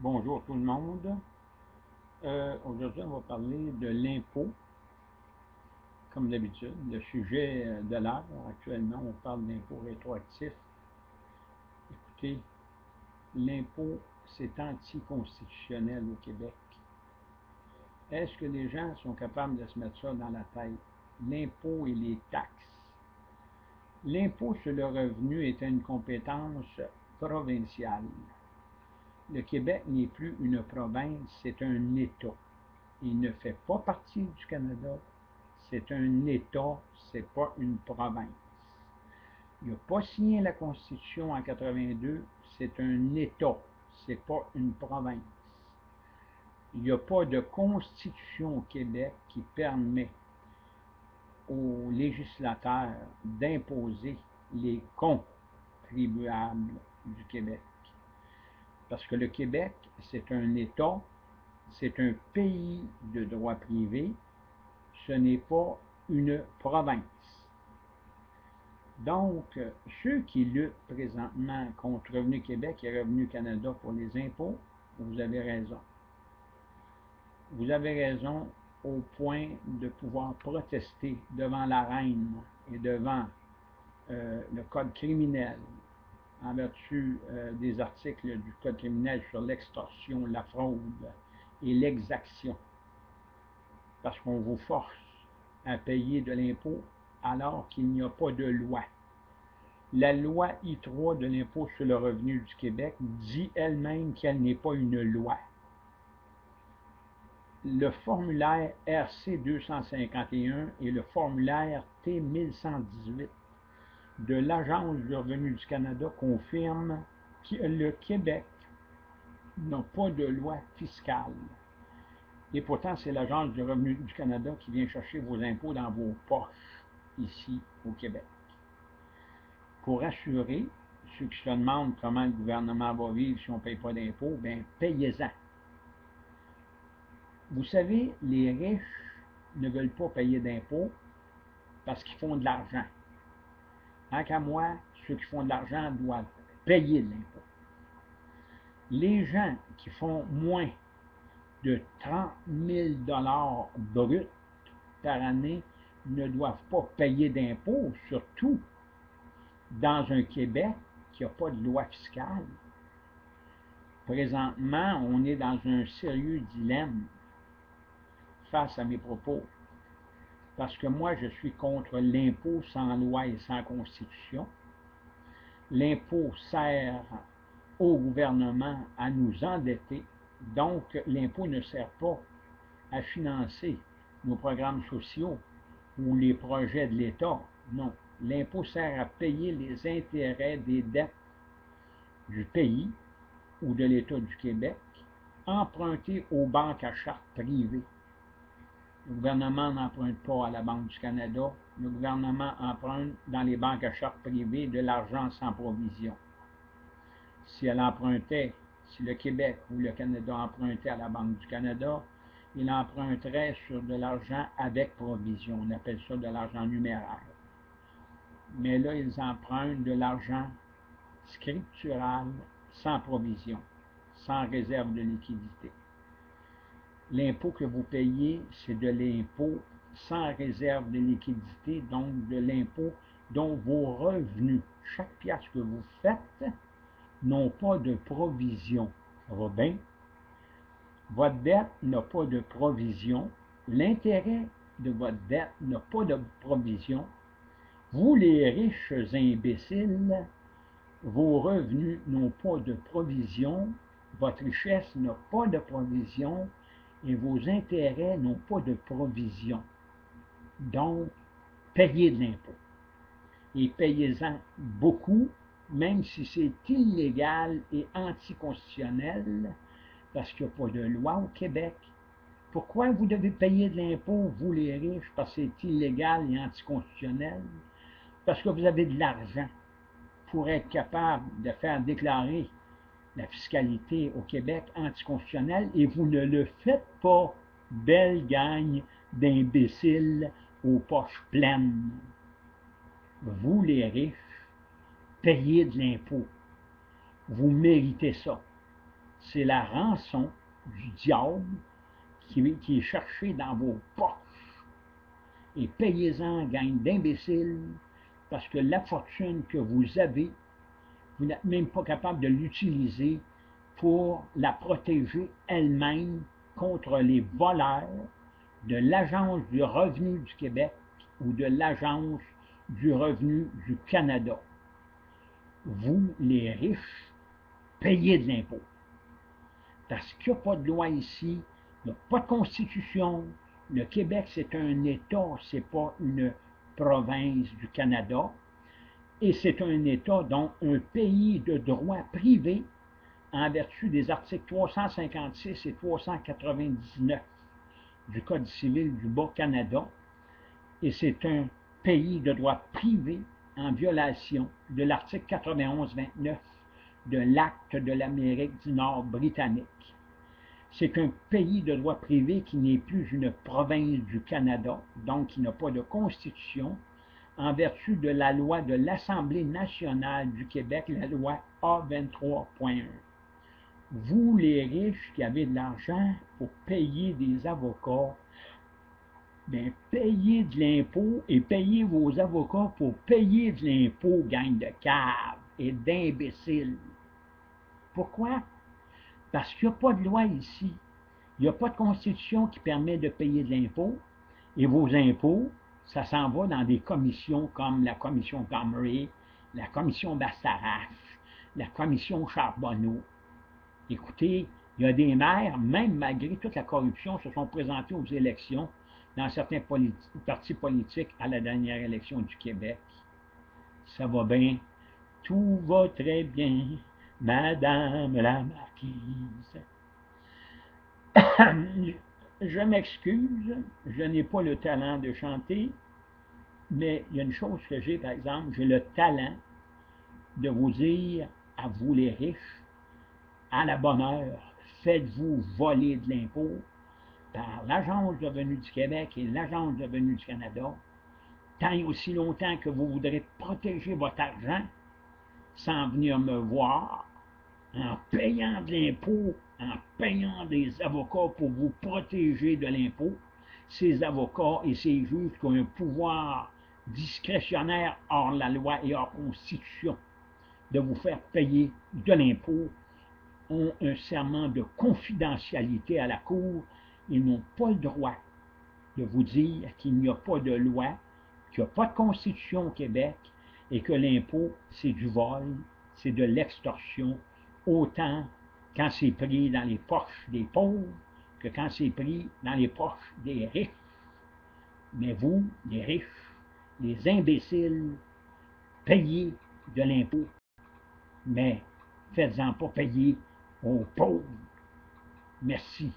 Bonjour tout le monde. Aujourd'hui, on va parler de l'impôt, comme d'habitude. Le sujet de l'heure, actuellement, on parle d'impôt rétroactif. Écoutez, l'impôt, c'est anticonstitutionnel au Québec. Est-ce que les gens sont capables de se mettre ça dans la tête? L'impôt et les taxes. L'impôt sur le revenu est une compétence provinciale. Le Québec n'est plus une province, c'est un État. Il ne fait pas partie du Canada. C'est un État, c'est pas une province. Il n'a pas signé la Constitution en 82, c'est un État, c'est pas une province. Il n'y a pas de Constitution au Québec qui permet aux législateurs d'imposer les contribuables du Québec. Parce que le Québec, c'est un État, c'est un pays de droit privé, ce n'est pas une province. Donc, ceux qui luttent présentement contre Revenu Québec et Revenu Canada pour les impôts, vous avez raison. Vous avez raison au point de pouvoir protester devant la reine et devant le code criminel en vertu des articles du code criminel sur l'extorsion, la fraude et l'exaction. Parce qu'on vous force à payer de l'impôt alors qu'il n'y a pas de loi. La loi I3 de l'impôt sur le revenu du Québec dit elle-même qu'elle n'est pas une loi. Le formulaire RC 251 et le formulaire T 1118 de l'Agence du revenu du Canada confirment que le Québec n'a pas de loi fiscale. Et pourtant, c'est l'Agence du revenu du Canada qui vient chercher vos impôts dans vos poches ici au Québec. Pour assurer ceux qui se demandent comment le gouvernement va vivre si on ne paye pas d'impôts, bien, payez-en. Vous savez, les riches ne veulent pas payer d'impôts parce qu'ils font de l'argent. Tant qu'à moi, ceux qui font de l'argent doivent payer de l'impôt. Les gens qui font moins de 30 000 bruts par année ne doivent pas payer d'impôts, surtout dans un Québec qui n'a pas de loi fiscale. Présentement, on est dans un sérieux dilemme face à mes propos. Parce que moi, je suis contre l'impôt sans loi et sans constitution. L'impôt sert au gouvernement à nous endetter. Donc, l'impôt ne sert pas à financer nos programmes sociaux ou les projets de l'État. Non, l'impôt sert à payer les intérêts des dettes du pays ou de l'État du Québec empruntées aux banques à charte privée. Le gouvernement n'emprunte pas à la Banque du Canada. Le gouvernement emprunte dans les banques à charte privée de l'argent sans provision. Si elle empruntait, si le Québec ou le Canada empruntait à la Banque du Canada, il emprunterait sur de l'argent avec provision. On appelle ça de l'argent numéraire. Mais là, ils empruntent de l'argent scriptural sans provision, sans réserve de liquidité. L'impôt que vous payez, c'est de l'impôt sans réserve de liquidité, donc de l'impôt dont vos revenus, chaque pièce que vous faites, n'ont pas de provision. Ça va bien? Votre dette n'a pas de provision. L'intérêt de votre dette n'a pas de provision. Vous, les riches imbéciles, vos revenus n'ont pas de provision. Votre richesse n'a pas de provision. Et vos intérêts n'ont pas de provision. Donc, payez de l'impôt. Et payez-en beaucoup, même si c'est illégal et anticonstitutionnel, parce qu'il n'y a pas de loi au Québec. Pourquoi vous devez payer de l'impôt, vous les riches, parce que c'est illégal et anticonstitutionnel? Parce que vous avez de l'argent pour être capable de faire déclarer la fiscalité au Québec anticonstitutionnelle et vous ne le faites pas, belle gang d'imbéciles aux poches pleines. Vous, les riches, payez de l'impôt. Vous méritez ça. c'est la rançon du diable qui est cherché dans vos poches. Et payez-en, gang d'imbéciles, parce que la fortune que vous avez, vous n'êtes même pas capable de l'utiliser pour la protéger elle-même contre les voleurs de l'Agence du revenu du Québec ou de l'Agence du revenu du Canada. Vous, les riches, payez de l'impôt. Parce qu'il n'y a pas de loi ici, il n'y a pas de constitution. Le Québec, c'est un État, ce n'est pas une province du Canada. Et c'est un État, donc un pays de droit privé, en vertu des articles 356 et 399 du Code civil du Bas-Canada. Et c'est un pays de droit privé en violation de l'article 91-29 de l'Acte de l'Amérique du Nord britannique. C'est un pays de droit privé qui n'est plus une province du Canada, donc qui n'a pas de constitution, en vertu de la loi de l'Assemblée nationale du Québec, la loi A23.1. Vous, les riches qui avez de l'argent pour payer des avocats, bien, payez de l'impôt et payez vos avocats pour payer de l'impôt, gang de caves et d'imbéciles. Pourquoi? Parce qu'il n'y a pas de loi ici. Il n'y a pas de constitution qui permet de payer de l'impôt. Et vos impôts, ça s'en va dans des commissions comme la commission Gomery, la commission Bastarache, la commission Charbonneau. Écoutez, il y a des maires, même malgré toute la corruption, se sont présentés aux élections dans certains partis politiques à la dernière élection du Québec. Ça va bien. Tout va très bien, Madame la Marquise. Je m'excuse, je n'ai pas le talent de chanter, mais il y a une chose que j'ai, par exemple, j'ai le talent de vous dire à vous les riches, à la bonne heure, faites-vous voler de l'impôt par l'Agence de revenu du Québec et l'Agence de revenu du Canada, tant et aussi longtemps que vous voudrez protéger votre argent sans venir me voir, en payant de l'impôt, en payant des avocats pour vous protéger de l'impôt, ces avocats et ces juges qui ont un pouvoir discrétionnaire hors la loi et hors constitution de vous faire payer de l'impôt, ont un serment de confidentialité à la Cour. Ils n'ont pas le droit de vous dire qu'il n'y a pas de loi, qu'il n'y a pas de constitution au Québec et que l'impôt, c'est du vol, c'est de l'extorsion, autant quand c'est pris dans les poches des pauvres que quand c'est pris dans les poches des riches. Mais vous, les riches, les imbéciles, payez de l'impôt, mais faites-en pas payer aux pauvres. Merci.